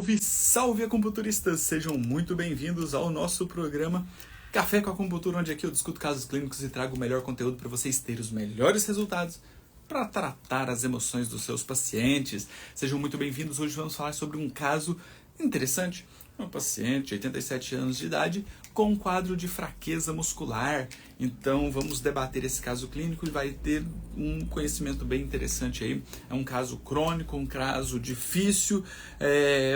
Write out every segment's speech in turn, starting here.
Salve, salve acupunturistas! Sejam muito bem-vindos ao nosso programa Café com Acupuntura, onde aqui eu discuto casos clínicos e trago o melhor conteúdo para vocês terem os melhores resultados para tratar as emoções dos seus pacientes. Sejam muito bem-vindos. Hoje vamos falar sobre um caso interessante. Uma paciente de 87 anos de idade com um quadro de fraqueza muscular. Então vamos debater esse caso clínico e vai ter um conhecimento bem interessante aí. É um caso crônico, um caso difícil,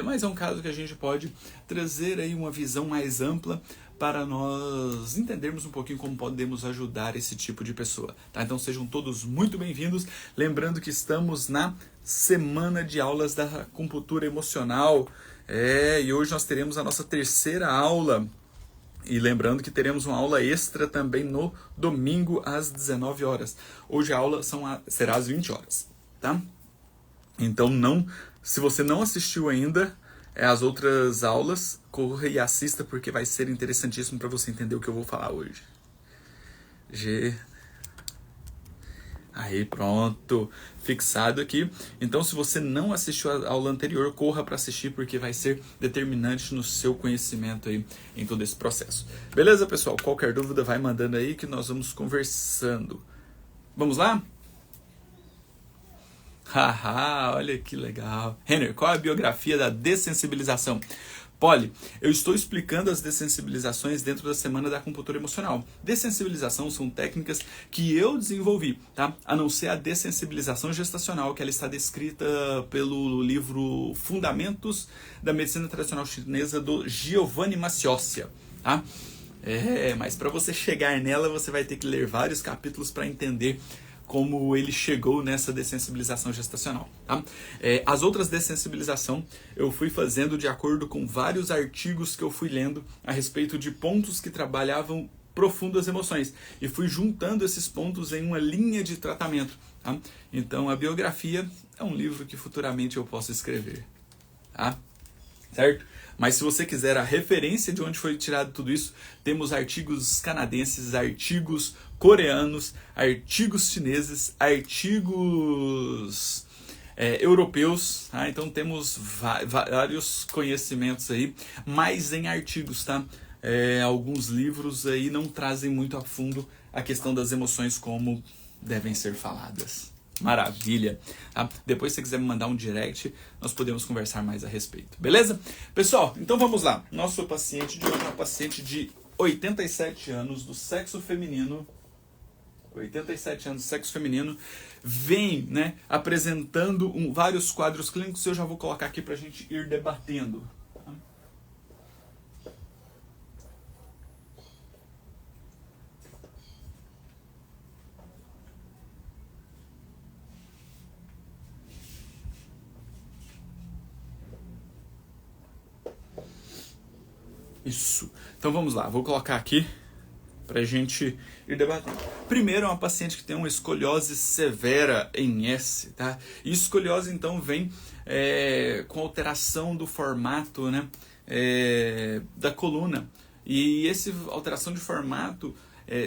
mas é um caso que a gente pode trazer aí uma visão mais ampla para nós entendermos um pouquinho como podemos ajudar esse tipo de pessoa. Tá? Então sejam todos muito bem-vindos. Lembrando que estamos na semana de aulas da acupuntura emocional. E hoje nós teremos a nossa terceira aula. E lembrando que teremos uma aula extra também no domingo às 19 horas. Hoje a aula será às 20 horas, tá? Então se você não assistiu ainda as outras aulas, corra e assista porque vai ser interessantíssimo para você entender o que eu vou falar hoje. Aí, pronto, fixado aqui. Então, se você não assistiu a aula anterior, corra para assistir, porque vai ser determinante no seu conhecimento aí em todo esse processo. Beleza, pessoal? Qualquer dúvida, vai mandando aí que nós vamos conversando. Vamos lá? Haha, olha que legal. Renner, qual é a biografia da dessensibilização? Polly, eu estou explicando as dessensibilizações dentro da semana da acupuntura emocional. Dessensibilização são técnicas que eu desenvolvi, tá? A não ser a dessensibilização gestacional, que ela está descrita pelo livro Fundamentos da Medicina Tradicional Chinesa, do Giovanni Mascioscia, tá? Mas para você chegar nela, você vai ter que ler vários capítulos para entender como ele chegou nessa dessensibilização gestacional. Tá? As outras dessensibilização eu fui fazendo de acordo com vários artigos que eu fui lendo a respeito de pontos que trabalhavam profundo as emoções e fui juntando esses pontos em uma linha de tratamento. Tá? Então a biografia é um livro que futuramente eu posso escrever. Tá? Certo? Mas se você quiser a referência de onde foi tirado tudo isso, temos artigos canadenses, artigos coreanos, artigos chineses, artigos europeus, tá? Então temos vários conhecimentos aí, mas em artigos, tá? Alguns livros aí não trazem muito a fundo a questão das emoções como devem ser faladas. Maravilha. Tá? Depois, se você quiser me mandar um direct, nós podemos conversar mais a respeito. Beleza? Pessoal, então vamos lá. Nosso paciente de hoje é uma paciente de 87 anos do sexo feminino. 87 anos do sexo feminino. Vem, né, apresentando vários quadros clínicos. Eu já vou colocar aqui para a gente ir debatendo. Isso. Então vamos lá, vou colocar aqui pra gente ir debatendo. Primeiro é uma paciente que tem uma escoliose severa em S, tá? E escoliose então vem com alteração do formato, né, da coluna. E essa alteração de formato,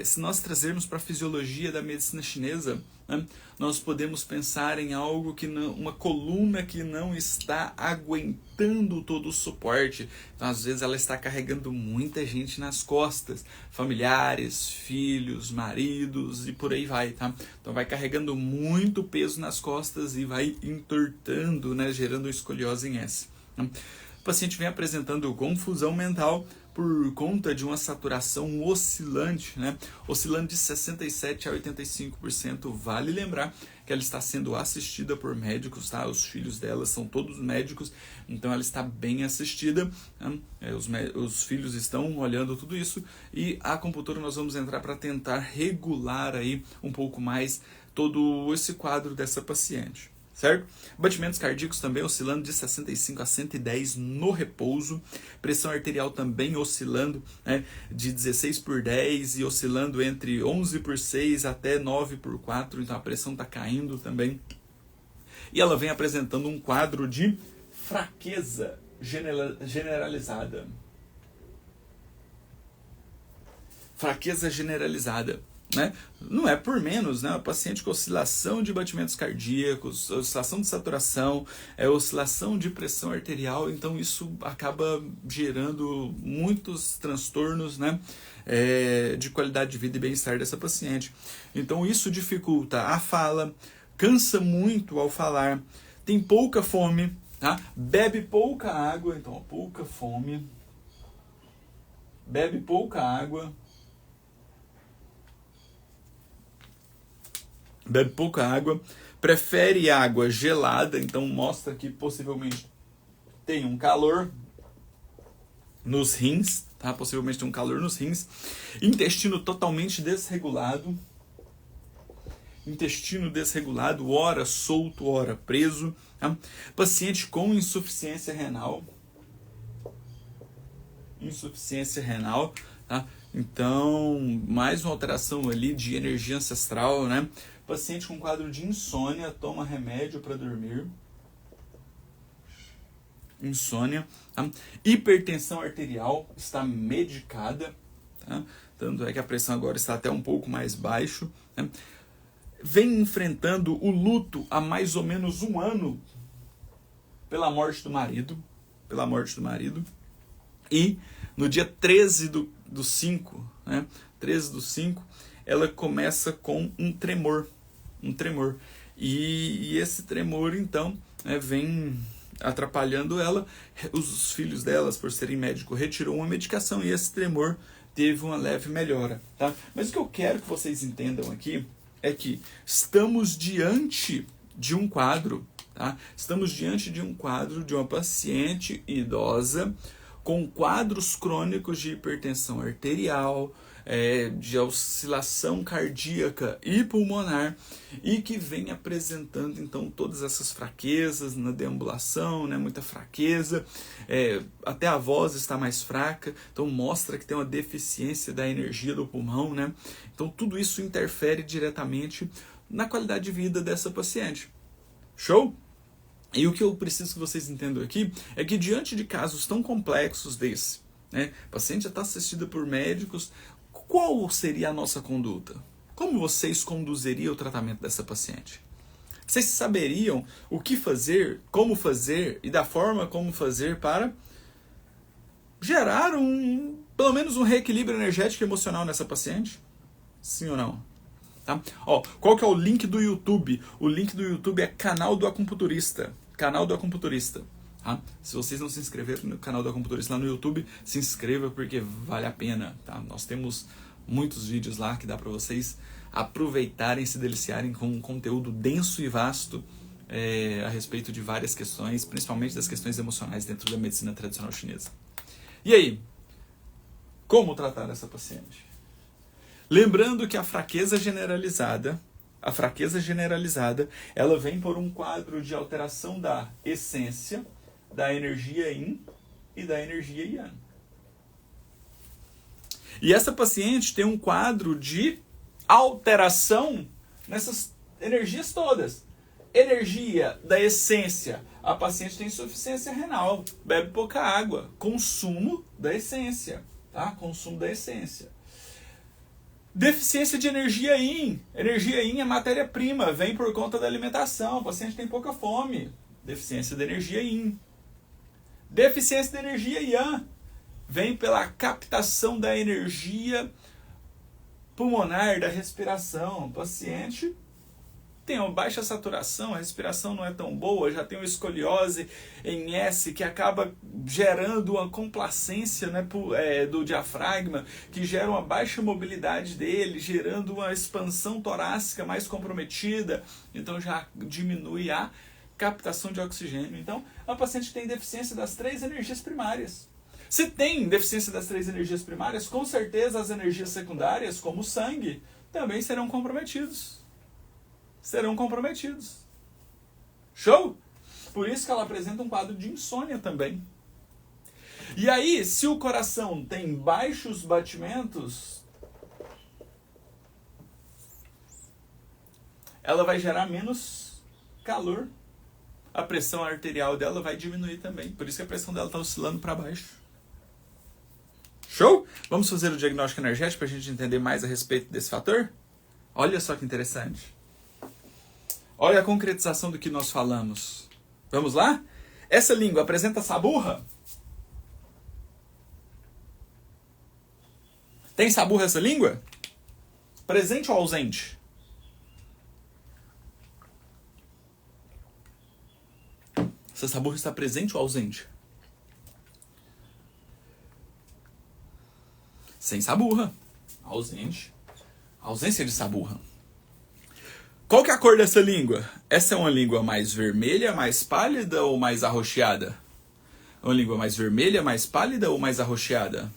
se nós trazermos para a fisiologia da medicina chinesa, né, nós podemos pensar em algo que não, uma coluna que não está aguentando todo o suporte. Então, às vezes ela está carregando muita gente nas costas, familiares, filhos, maridos e por aí vai, tá? Então vai carregando muito peso nas costas e vai entortando, né, gerando escoliose em S. O paciente vem apresentando confusão mental por conta de uma saturação oscilante, né? Oscilando de 67% a 85%. Vale lembrar que ela está sendo assistida por médicos, tá? Os filhos dela são todos médicos, então ela está bem assistida, né? Os filhos estão olhando tudo isso e a acupuntura nós vamos entrar para tentar regular aí um pouco mais todo esse quadro dessa paciente. Certo? Batimentos cardíacos também oscilando de 65 a 110 no repouso. Pressão arterial também oscilando, né, de 16 por 10 e oscilando entre 11 por 6 até 9 por 4. Então a pressão está caindo também. E ela vem apresentando um quadro de fraqueza generalizada. Fraqueza generalizada. né? Não é por menos, né? O paciente com oscilação de batimentos cardíacos, oscilação de saturação, oscilação de pressão arterial, então isso acaba gerando muitos transtornos, né? De qualidade de vida e bem-estar dessa paciente. Então isso dificulta a fala, cansa muito ao falar, tem pouca fome, tá? Bebe pouca água, então pouca fome, bebe pouca água, bebe pouca água, prefere água gelada, então mostra que possivelmente tem um calor nos rins, tá? Possivelmente tem um calor nos rins. Intestino totalmente desregulado. Intestino desregulado, ora solto, ora preso. Tá? Paciente com insuficiência renal. Insuficiência renal, tá? Então, mais uma alteração ali de energia ancestral, né? Paciente com quadro de insônia, toma remédio para dormir. Insônia. Tá? Hipertensão arterial, está medicada. Tá? Tanto é que a pressão agora está até um pouco mais baixo. Né? Vem enfrentando o luto há mais ou menos 1 ano pela morte do marido. Pela morte do marido. E no dia 13 do 5, né? 13 do 5, ela começa com um tremor. E esse tremor, então, né, vem atrapalhando ela. Os filhos delas, por serem médicos, retirou uma medicação e esse tremor teve uma leve melhora. Tá? Mas o que eu quero que vocês entendam aqui é que estamos diante de um quadro, tá? Estamos diante de um quadro de uma paciente idosa com quadros crônicos de hipertensão arterial, de oscilação cardíaca e pulmonar, e que vem apresentando então todas essas fraquezas na deambulação, né, muita fraqueza, até a voz está mais fraca, então mostra que tem uma deficiência da energia do pulmão, né? Então tudo isso interfere diretamente na qualidade de vida dessa paciente. Show? E o que eu preciso que vocês entendam aqui é que diante de casos tão complexos desse, né, a paciente já está assistida por médicos, qual seria a nossa conduta? Como vocês conduziriam o tratamento dessa paciente? Vocês saberiam o que fazer, como fazer e da forma como fazer para gerar pelo menos um reequilíbrio energético e emocional nessa paciente? Sim ou não? Tá? Ó, qual que é o link do YouTube? O link do YouTube é canal do acupunturista. Canal do acupunturista. Tá? Se vocês não se inscreveram no canal do acupunturista lá no YouTube, se inscreva porque vale a pena. Tá? Nós temos muitos vídeos lá que dá para vocês aproveitarem, se deliciarem com um conteúdo denso e vasto a respeito de várias questões, principalmente das questões emocionais dentro da medicina tradicional chinesa. E aí? Como tratar essa paciente? Lembrando que a fraqueza generalizada, ela vem por um quadro de alteração da essência, da energia yin e da energia yang. E essa paciente tem um quadro de alteração nessas energias todas. Energia da essência, a paciente tem insuficiência renal, bebe pouca água, consumo da essência, tá? Consumo da essência. Deficiência de energia yin. Energia yin é matéria-prima, vem por conta da alimentação. O paciente tem pouca fome. Deficiência de energia yin. Deficiência de energia yang. Vem pela captação da energia pulmonar, da respiração. O paciente tem uma baixa saturação, a respiração não é tão boa, já tem uma escoliose em S que acaba gerando uma complacência, né, do diafragma, que gera uma baixa mobilidade dele, gerando uma expansão torácica mais comprometida, então já diminui a captação de oxigênio. Então, a paciente tem deficiência das 3 energias primárias. Se tem deficiência das 3 energias primárias, com certeza as energias secundárias, como o sangue, também serão comprometidos. Show? Por isso que ela apresenta um quadro de insônia também. E aí, se o coração tem baixos batimentos, ela vai gerar menos calor. A pressão arterial dela vai diminuir também. Por isso que a pressão dela está oscilando para baixo. Show? Vamos fazer o diagnóstico energético para a gente entender mais a respeito desse fator? Olha só que interessante. Olha a concretização do que nós falamos. Vamos lá? Essa língua apresenta saburra? Tem saburra essa língua? Presente ou ausente? Essa saburra está presente ou ausente? Sem saburra. Ausente. Ausência de saburra. Qual que é a cor dessa língua? Essa é uma língua mais vermelha, mais pálida ou mais arroxeada? É uma língua mais vermelha, mais pálida ou mais arroxeada?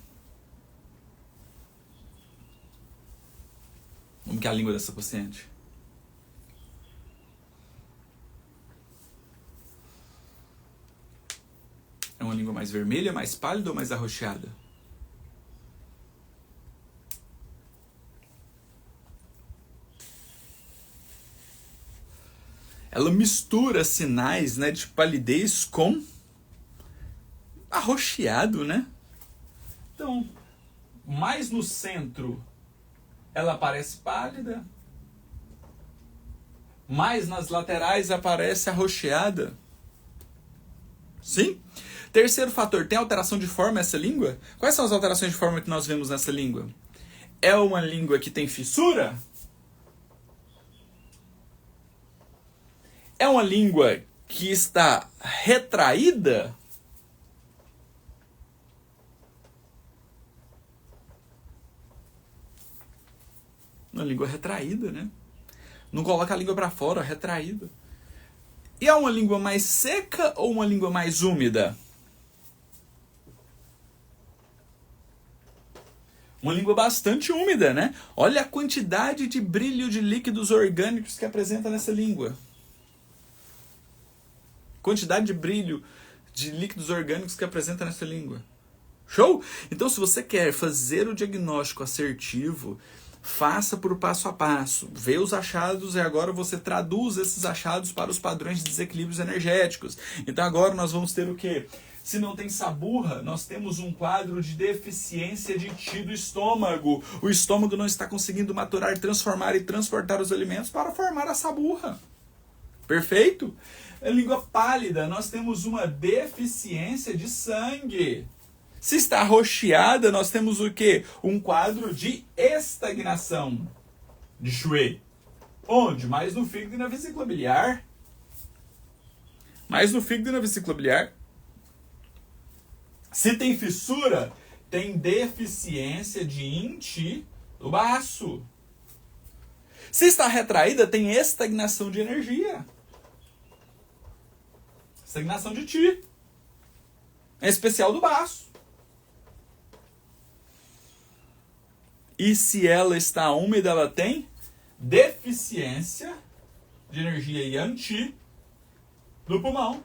Como que é a língua dessa paciente? É uma língua mais vermelha, mais pálida ou mais arroxeada? Ela mistura sinais, né, de palidez com arroxeado, né? Então, mais no centro, ela parece pálida. Mais nas laterais aparece arroxeada. Sim? Terceiro fator, tem alteração de forma essa língua? Quais são as alterações de forma que nós vemos nessa língua? É uma língua que tem fissura? É uma língua que está retraída? Uma língua retraída, né? Não coloca a língua para fora, retraída. E é uma língua mais seca ou uma língua mais úmida? Uma língua bastante úmida, né? Olha a quantidade de brilho de líquidos orgânicos que apresenta nessa língua. Quantidade de brilho de líquidos orgânicos que apresenta nessa língua. Show? Então, se você quer fazer o diagnóstico assertivo, faça por passo a passo. Vê os achados e agora você traduz esses achados para os padrões de desequilíbrios energéticos. Então, agora nós vamos ter o quê? Se não tem saburra, nós temos um quadro de deficiência de Ti do estômago. O estômago não está conseguindo maturar, transformar e transportar os alimentos para formar a saburra. Perfeito? Em língua pálida, nós temos uma deficiência de sangue. Se está arroxeada, nós temos o quê? Um quadro de estagnação de Shui. Onde? Mais no fígado e na vesícula biliar. Mais no fígado e na vesícula biliar. Se tem fissura, tem deficiência de Yin Qi do baço. Se está retraída, tem estagnação de energia. Estagnação de Qi. Em especial do baço. E se ela está úmida, ela tem deficiência de energia Yang Qi do pulmão,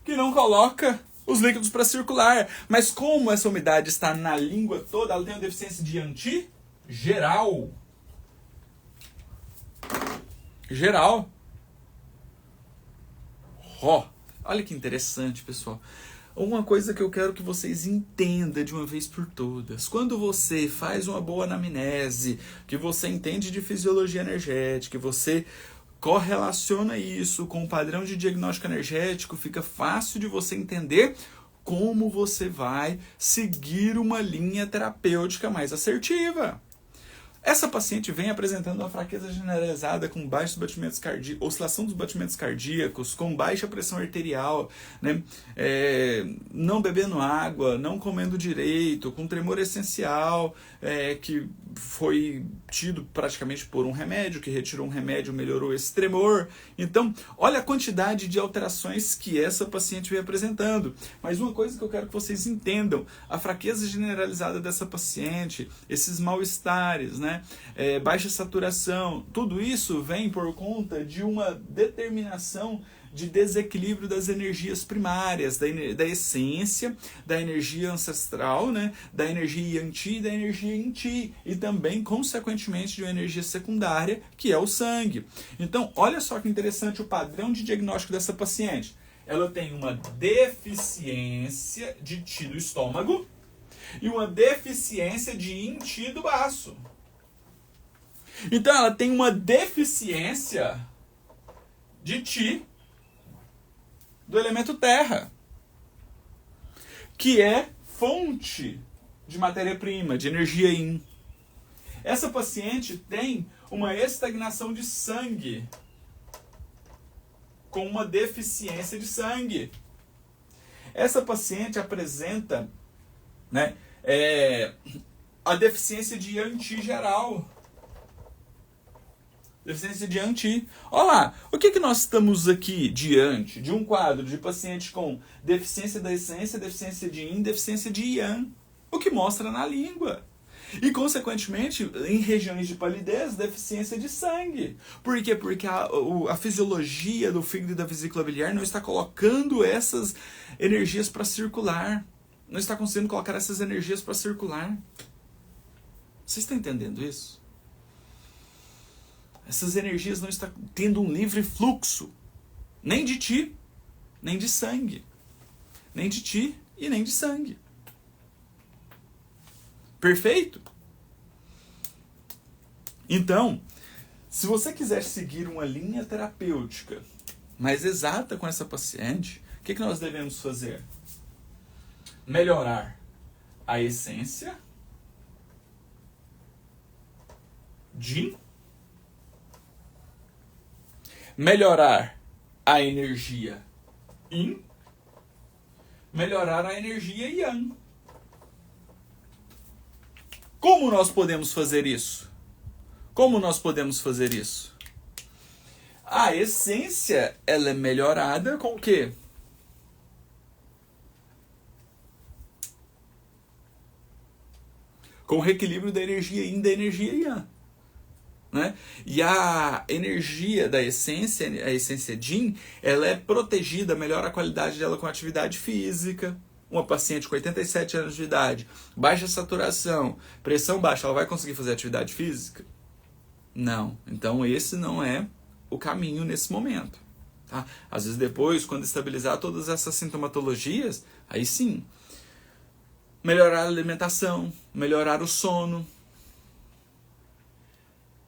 que não coloca os líquidos para circular. Mas como essa umidade está na língua toda, ela tem uma deficiência de Yang Qi geral. Geral. Olha que interessante, pessoal. Uma coisa que eu quero que vocês entendam de uma vez por todas. Quando você faz uma boa anamnese, que você entende de fisiologia energética, que você correlaciona isso com o padrão de diagnóstico energético, fica fácil de você entender como você vai seguir uma linha terapêutica mais assertiva. Essa paciente vem apresentando uma fraqueza generalizada com baixos batimentos cardíacos, oscilação dos batimentos cardíacos, com baixa pressão arterial, né? Não bebendo água, não comendo direito, com tremor essencial, que foi tido praticamente por um remédio, que retirou um remédio, melhorou esse tremor. Então, olha a quantidade de alterações que essa paciente vem apresentando. Mas uma coisa que eu quero que vocês entendam, a fraqueza generalizada dessa paciente, esses mal-estares, né? Baixa saturação, tudo isso vem por conta de uma determinação de desequilíbrio das energias primárias, da essência, da energia ancestral, né? Da energia Yang Qi e da energia Yin Qi, e também, consequentemente, de uma energia secundária, que é o sangue. Então, olha só que interessante o padrão de diagnóstico dessa paciente. Ela tem uma deficiência de Qi do estômago e uma deficiência de Yin Qi do baço. Então ela tem uma deficiência de Ti do elemento terra, que é fonte de matéria-prima, de energia yin. Essa paciente tem uma estagnação de sangue, com uma deficiência de sangue. Essa paciente apresenta, né, a deficiência de Yang-Ti geral. Deficiência de Yang-Ti. Olha lá, o que nós estamos aqui diante de um quadro de paciente com deficiência da essência, deficiência de Yin, deficiência de Yang. O que mostra na língua. E, consequentemente, em regiões de palidez, deficiência de sangue. Por quê? Porque a fisiologia do fígado e da vesícula biliar não está colocando essas energias para circular. Não está conseguindo colocar essas energias para circular. Você está entendendo isso? Essas energias não estão tendo um livre fluxo. Nem de Ti, nem de sangue. Nem de Ti e nem de sangue. Perfeito? Então, se você quiser seguir uma linha terapêutica mais exata com essa paciente, o que nós devemos fazer? Melhorar a essência de, melhorar a energia Yin, melhorar a energia Yang. Como nós podemos fazer isso? Como nós podemos fazer isso? A essência, ela é melhorada com o quê? Com o reequilíbrio da energia Yin e da energia Yang. Né? E a energia da essência, a essência Jin, ela é protegida, melhora a qualidade dela com atividade física. Uma paciente com 87 anos de idade, baixa saturação, pressão baixa, ela vai conseguir fazer atividade física? Não. Então esse não é o caminho nesse momento. Tá? Às vezes depois, quando estabilizar todas essas sintomatologias, aí sim. Melhorar a alimentação, melhorar o sono.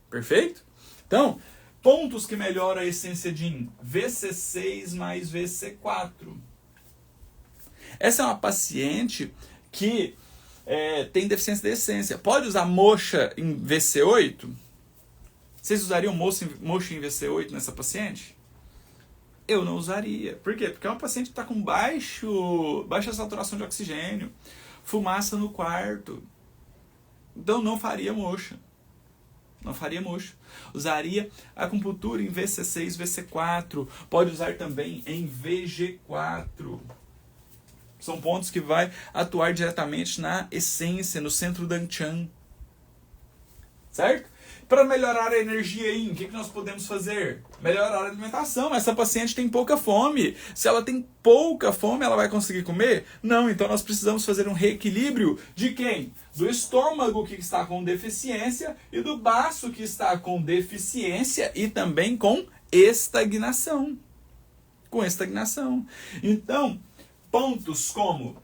Perfeito? Então, pontos que melhoram a essência de VC6 mais VC4. Essa é uma paciente que tem deficiência de essência. Pode usar moxa em VC8? Vocês usariam moxa em VC8 nessa paciente? Eu não usaria. Por quê? Porque é uma paciente que está com baixa saturação de oxigênio, fumaça no quarto. Então não faria moxa. Não faria moxa. Usaria acupuntura em VC6, VC4. Pode usar também em VG4. São pontos que vai atuar diretamente na essência, no centro da Chan. Certo? Para melhorar a energia Yin, o que nós podemos fazer? Melhorar a alimentação. Essa paciente tem pouca fome. Se ela tem pouca fome, ela vai conseguir comer? Não, então nós precisamos fazer um reequilíbrio de quem? Do estômago que está com deficiência e do baço que está com deficiência e também com estagnação. Com estagnação. Então, pontos como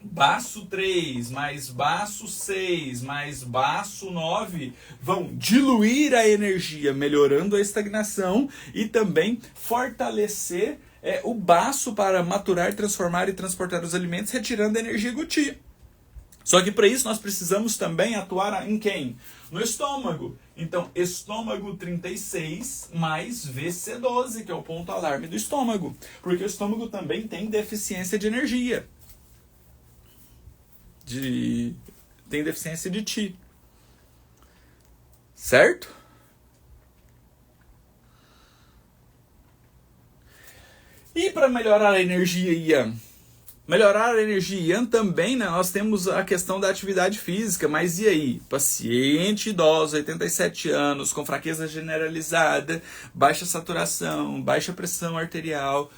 baço 3 mais baço 6 mais baço 9 vão diluir a energia, melhorando a estagnação e também fortalecer o baço para maturar, transformar e transportar os alimentos, retirando a energia guti. Só que para isso nós precisamos também atuar em quem? No estômago. Então, estômago 36 mais VC12, que é o ponto alarme do estômago. Porque o estômago também tem deficiência de energia. Tem deficiência de Ti. Certo? E para melhorar a energia Yang? Melhorar a energia Yang também, né? Nós temos a questão da atividade física. Mas e aí? Paciente idoso, 87 anos, com fraqueza generalizada, baixa saturação, baixa pressão arterial.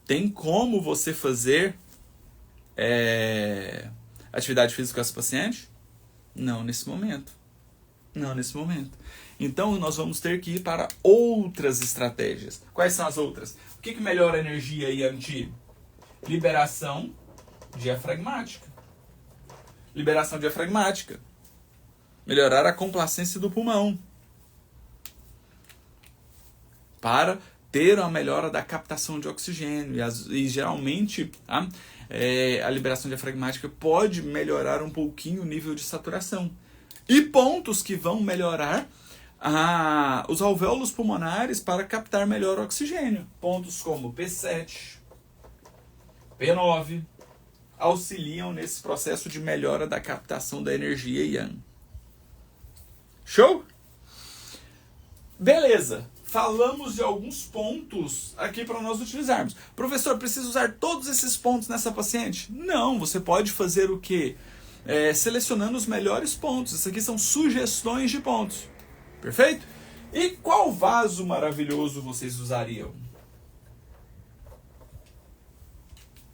Tem como você fazer atividade física com essa paciente? Não nesse momento. Não nesse momento. Então nós vamos ter que ir para outras estratégias. Quais são as outras? O que melhora a energia Yang? Liberação diafragmática. Liberação diafragmática. Melhorar a complacência do pulmão. para ter uma melhora da captação de oxigênio. E geralmente a liberação diafragmática pode melhorar um pouquinho o nível de saturação. E pontos que vão melhorar os alvéolos pulmonares para captar melhor oxigênio. Pontos como P7, P9, auxiliam nesse processo de melhora da captação da energia Yang. Show? Beleza. Falamos de alguns pontos aqui para nós utilizarmos. Professor, preciso usar todos esses pontos nessa paciente? Não, você pode fazer o quê? Selecionando os melhores pontos. Isso aqui são sugestões de pontos. Perfeito? E qual vaso maravilhoso vocês usariam?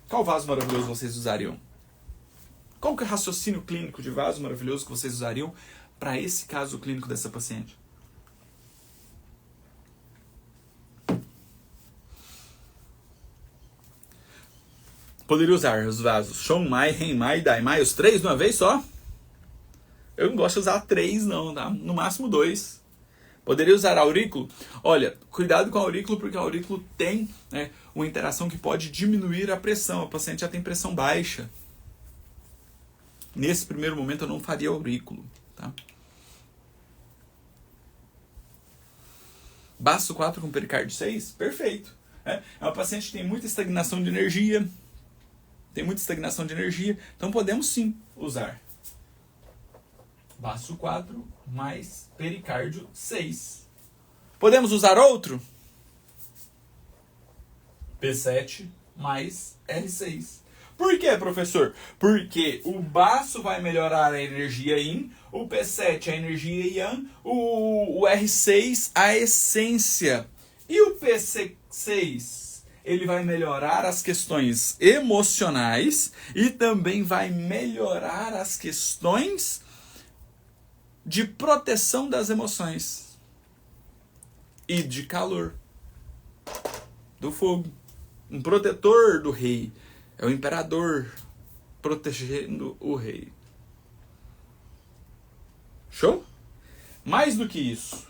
Qual vaso maravilhoso vocês usariam? Qual que é o raciocínio clínico de vaso maravilhoso que vocês usariam para esse caso clínico dessa paciente? Poderia usar os vasos Shonmai, Renmai e Daimai, os 3 de uma vez só? Eu não gosto de usar 3 não, tá? No máximo 2. Poderia usar aurículo? Olha, cuidado com o aurículo, porque o aurículo tem uma interação que pode diminuir a pressão. A paciente já tem pressão baixa. Nesse primeiro momento eu não faria aurículo, tá? Baço 4 com pericárdio 6? Perfeito. É uma paciente que tem muita estagnação de energia. Então podemos sim usar baço 4 mais pericárdio 6. Podemos usar outro? P7 mais R6. Por quê, professor? Porque o baço vai melhorar a energia Yin, o P7 a energia Yang, o R6 a essência. E o PC6? Ele vai melhorar as questões emocionais e também vai melhorar as questões de proteção das emoções e de calor, do fogo. Um protetor do rei. É o imperador protegendo o rei. Show? Mais do que isso.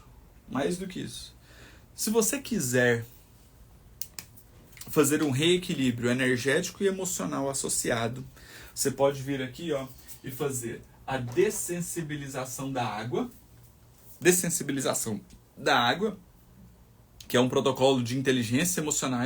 Se você quiser fazer um reequilíbrio energético e emocional associado, você pode vir aqui e fazer a dessensibilização da água. Dessensibilização da água, que é um protocolo de inteligência emocional,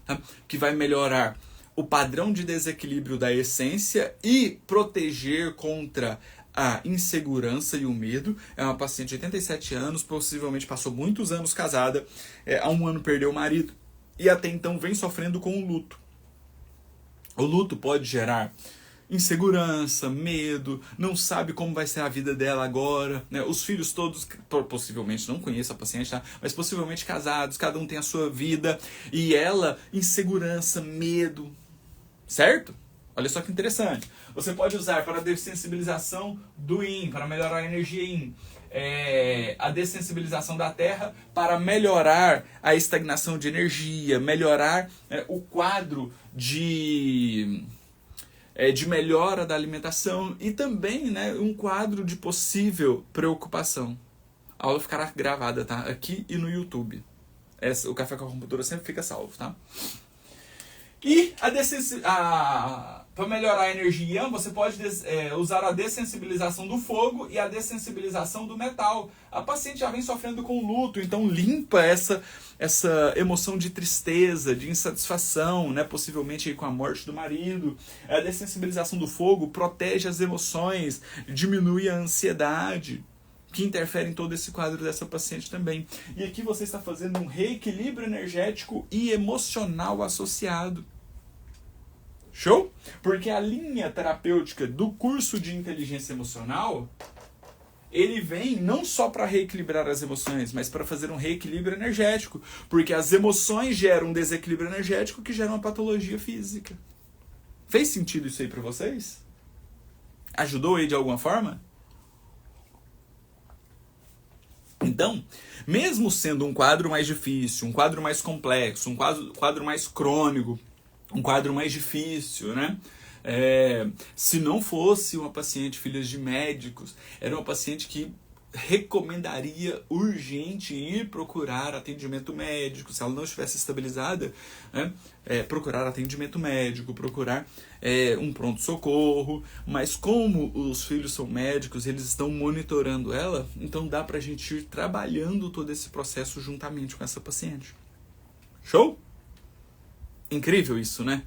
tá? Que vai melhorar o padrão de desequilíbrio da essência e proteger contra a insegurança e o medo. É uma paciente de 87 anos, possivelmente passou muitos anos casada, há 1 ano perdeu o marido e até então vem sofrendo com o luto. O luto pode gerar insegurança, medo, não sabe como vai ser a vida dela agora, né? Os filhos todos, possivelmente, não conheço a paciente, tá? Mas possivelmente casados, cada um tem a sua vida, e ela, insegurança, medo, certo? Olha só que interessante. Você pode usar para a dessensibilização do Yin, para melhorar a energia Yin, a dessensibilização da terra para melhorar a estagnação de energia, melhorar o quadro de melhora da alimentação e também um quadro de possível preocupação. A aula ficará gravada, tá? Aqui e no YouTube. O Café com a Computadora sempre fica salvo, tá? E para melhorar a energia Yang, você pode usar a dessensibilização do fogo e a dessensibilização do metal. A paciente já vem sofrendo com luto, então limpa essa emoção de tristeza, de insatisfação, né? Possivelmente aí com a morte do marido. A dessensibilização do fogo protege as emoções, diminui a ansiedade, que interfere em todo esse quadro dessa paciente também. E aqui você está fazendo um reequilíbrio energético e emocional associado. Show? Porque a linha terapêutica do curso de inteligência emocional, ele vem não só para reequilibrar as emoções, mas para fazer um reequilíbrio energético. Porque as emoções geram um desequilíbrio energético que gera uma patologia física. Fez sentido isso aí para vocês? Ajudou aí de alguma forma? Então, mesmo sendo um quadro mais difícil, um quadro mais complexo, um quadro mais crônico, um quadro mais difícil, né? Se não fosse uma paciente filha de médicos, era uma paciente que recomendaria urgente ir procurar atendimento médico, se ela não estivesse estabilizada, né? Procurar atendimento médico, procurar um pronto-socorro, mas como os filhos são médicos, eles estão monitorando ela, então dá pra gente ir trabalhando todo esse processo juntamente com essa paciente. Show? Incrível isso, né?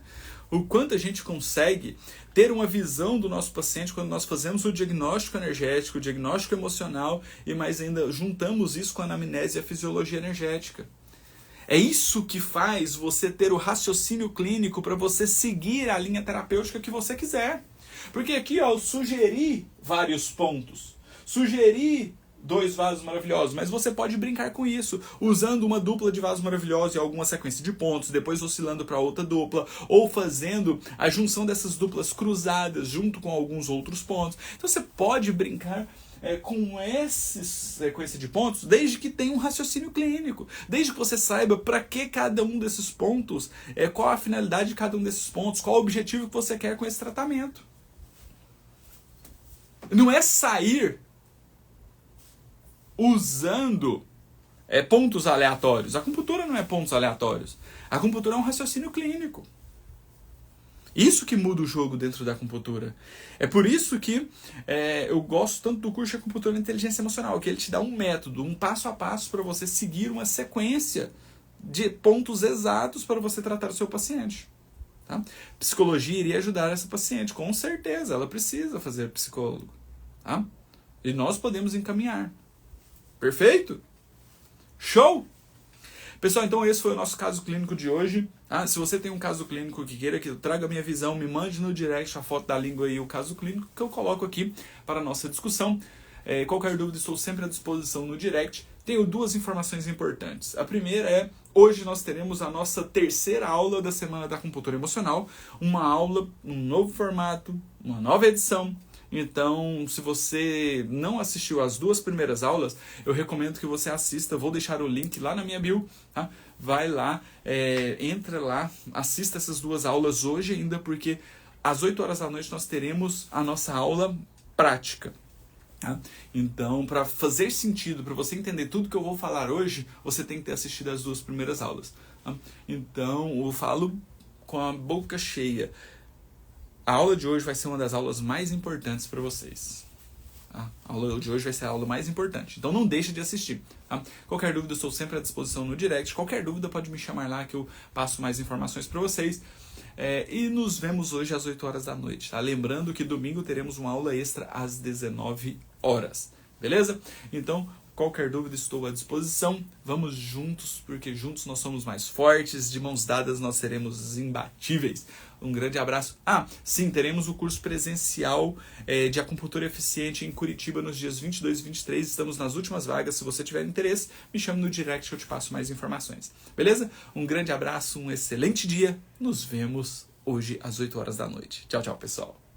O quanto a gente consegue ter uma visão do nosso paciente quando nós fazemos o diagnóstico energético, o diagnóstico emocional e mais ainda juntamos isso com a anamnese e a fisiologia energética. É isso que faz você ter o raciocínio clínico para você seguir a linha terapêutica que você quiser. Porque aqui, ó, eu sugeri vários pontos. Sugeri 2 vasos maravilhosos, mas você pode brincar com isso, usando uma dupla de vasos maravilhosos e alguma sequência de pontos, depois oscilando para outra dupla, ou fazendo a junção dessas duplas cruzadas junto com alguns outros pontos. Então você pode brincar com essa sequência de pontos, desde que tenha um raciocínio clínico, desde que você saiba para que cada um desses pontos, qual a finalidade de cada um desses pontos, qual o objetivo que você quer com esse tratamento. Não é sair usando pontos aleatórios. A acupuntura não é pontos aleatórios. A acupuntura é um raciocínio clínico. Isso que muda o jogo dentro da acupuntura. É por isso que eu gosto tanto do curso de acupuntura de inteligência emocional, que ele te dá um método, um passo a passo para você seguir uma sequência de pontos exatos para você tratar o seu paciente. Tá? Psicologia iria ajudar essa paciente, com certeza. Ela precisa fazer psicólogo. Tá? E nós podemos encaminhar. Perfeito? Show? Pessoal, então esse foi o nosso caso clínico de hoje. Se você tem um caso clínico que queira que eu traga a minha visão, me mande no direct a foto da língua e o caso clínico que eu coloco aqui para a nossa discussão. Qualquer dúvida, estou sempre à disposição no direct. Tenho 2 informações importantes. A primeira hoje nós teremos a nossa 3ª aula da Semana da Acupuntura Emocional. Uma aula, um novo formato, uma nova edição. Então, se você não assistiu às 2 primeiras aulas, eu recomendo que você assista. Vou deixar o link lá na minha bio. Tá? Vai lá, entra lá, assista essas 2 aulas hoje ainda, porque às 8 horas da noite nós teremos a nossa aula prática. Tá? Então, para fazer sentido, para você entender tudo que eu vou falar hoje, você tem que ter assistido as 2 primeiras aulas. Tá? Então, eu falo com a boca cheia. A aula de hoje vai ser uma das aulas mais importantes para vocês. Tá? A aula de hoje vai ser a aula mais importante. Então não deixe de assistir. Tá? Qualquer dúvida, eu estou sempre à disposição no direct. Qualquer dúvida pode me chamar lá que eu passo mais informações para vocês. E nos vemos hoje às 8 horas da noite. Tá? Lembrando que domingo teremos uma aula extra às 19 horas. Beleza? Então, qualquer dúvida, estou à disposição. Vamos juntos, porque juntos nós somos mais fortes. De mãos dadas nós seremos imbatíveis. Um grande abraço. Sim, teremos o curso presencial de acupuntura eficiente em Curitiba nos dias 22 e 23. Estamos nas últimas vagas. Se você tiver interesse, me chame no direct que eu te passo mais informações. Beleza? Um grande abraço, um excelente dia. Nos vemos hoje às 8 horas da noite. Tchau, tchau, pessoal.